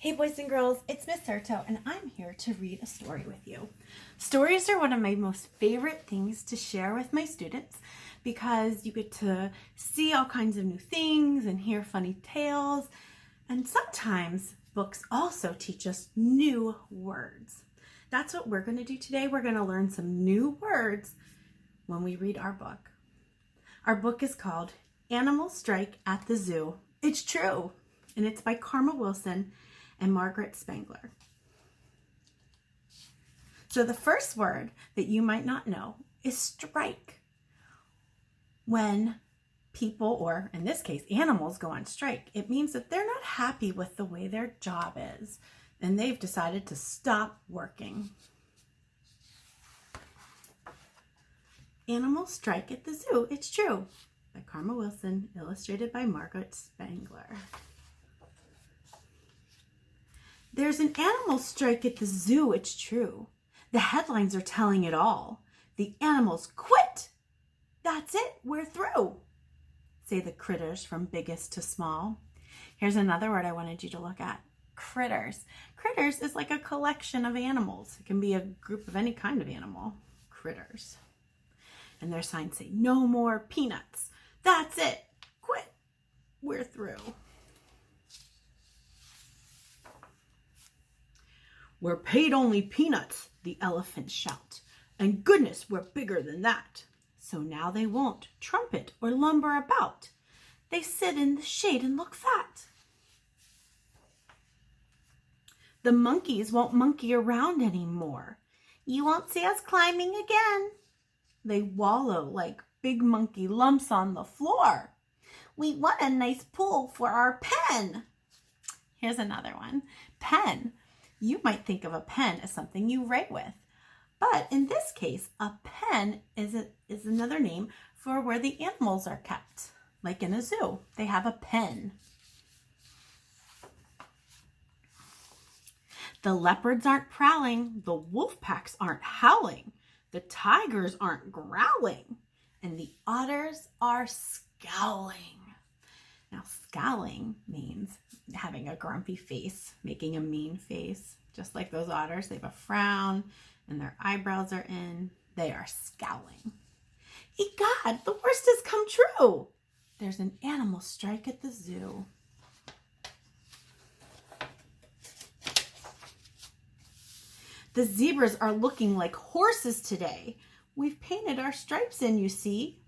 Hey boys and girls, it's Miss Serto and I'm here to read a story with you. Stories are one of my most favorite things to share with my students because you get to see all kinds of new things and hear funny tales, and sometimes books also teach us new words. That's what we're going to do today. We're going to learn some new words when we read our book. Our book is called Animals Strike at the Zoo. It's true, and it's by Karma Wilson and Margaret Spangler. So the first word that you might not know is strike. When people, or in this case, animals, go on strike, it means that they're not happy with the way their job is, and they've decided to stop working. Animals Strike at the Zoo. It's true. By Karma Wilson, illustrated by Margaret Spangler. There's an animal strike at the zoo, it's true. The headlines are telling it all. The animals quit. That's it, we're through, say the critters from biggest to small. Here's another word I wanted you to look at. Critters. Critters is like a collection of animals. It can be a group of any kind of animal. Critters. And their signs say, no more peanuts. That's it, quit, we're through. We're paid only peanuts, the elephants shout. And goodness, we're bigger than that. So now they won't trumpet or lumber about. They sit in the shade and look fat. The monkeys won't monkey around anymore. You won't see us climbing again. They wallow like big monkey lumps on the floor. We want a nice pool for our pen. Here's another one. Pen. You might think of a pen as something you write with, but in this case, a pen is another name for where the animals are kept. Like in a zoo, they have a pen. The leopards aren't prowling, the wolf packs aren't howling, the tigers aren't growling, and the otters are scowling. Now, scowling means having a grumpy face, making a mean face. Just like those otters, they have a frown and their eyebrows are in. They are scowling. Egad, the worst has come true. There's an animal strike at the zoo. The zebras are looking like horses today. We've painted our stripes in, you see.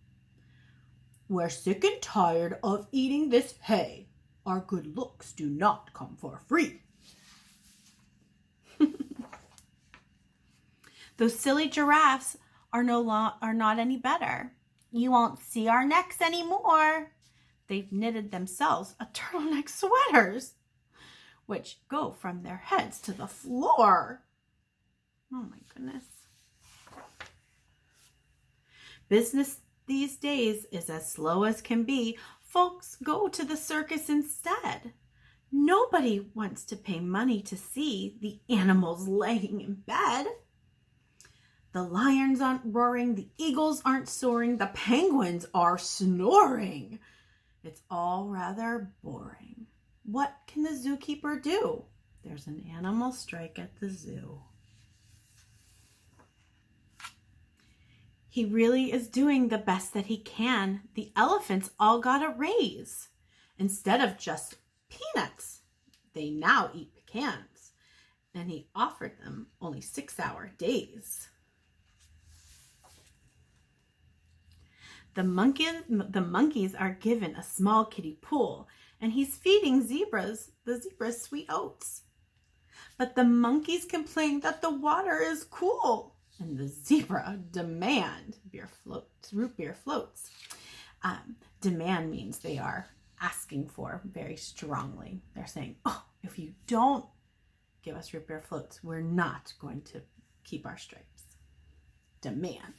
We're sick and tired of eating this hay. Our good looks do not come for free. Those silly giraffes are not any better. You won't see our necks anymore. They've knitted themselves a turtleneck sweaters, which go from their heads to the floor. Oh my goodness. Business these days is as slow as can be. Folks go to the circus instead. Nobody wants to pay money to see the animals laying in bed. The lions aren't roaring, the eagles aren't soaring, the penguins are snoring. It's all rather boring. What can the zookeeper do? There's an animal strike at the zoo. He really is doing the best that he can. The elephants all got a raise. Instead of just peanuts, they now eat pecans. And he offered them only 6-hour days. The monkeys are given a small kiddie pool, and he's feeding the zebras sweet oats. But the monkeys complain that the water is cool. And the zebra demand root beer floats. Demand means they are asking for very strongly. They're saying, oh, if you don't give us root beer floats, we're not going to keep our stripes. Demand.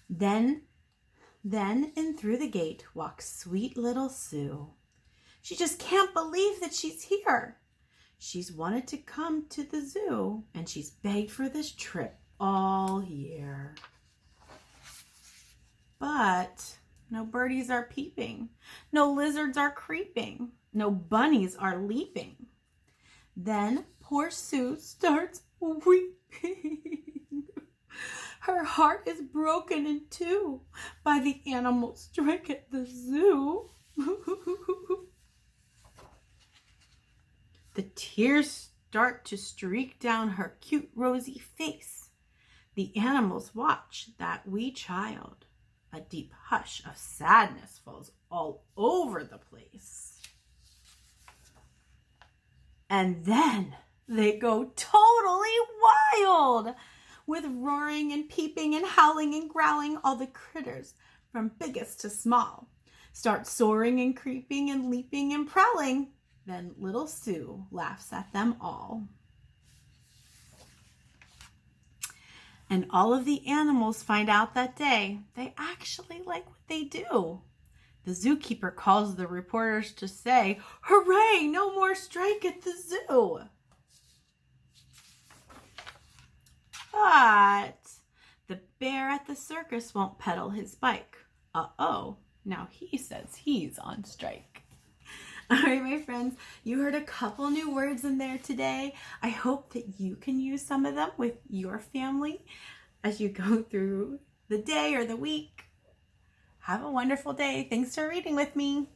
Then in through the gate walks sweet little Sue. She just can't believe that she's here. She's wanted to come to the zoo, and she's begged for this trip all year. But no birdies are peeping. No lizards are creeping. No bunnies are leaping. Then poor Sue starts weeping. Her heart is broken in two by the animal strike at the zoo. The tears start to streak down her cute rosy face. The animals watch that wee child. A deep hush of sadness falls all over the place. And then they go totally wild. With roaring and peeping and howling and growling, all the critters, from biggest to small, start soaring and creeping and leaping and prowling. Then little Sue laughs at them all. And all of the animals find out that day they actually like what they do. The zookeeper calls the reporters to say, "Hooray, no more strike at the zoo." But the bear at the circus won't pedal his bike. Uh-oh, now he says he's on strike. All right, my friends, you heard a couple new words in there today. I hope that you can use some of them with your family as you go through the day or the week. Have a wonderful day. Thanks for reading with me.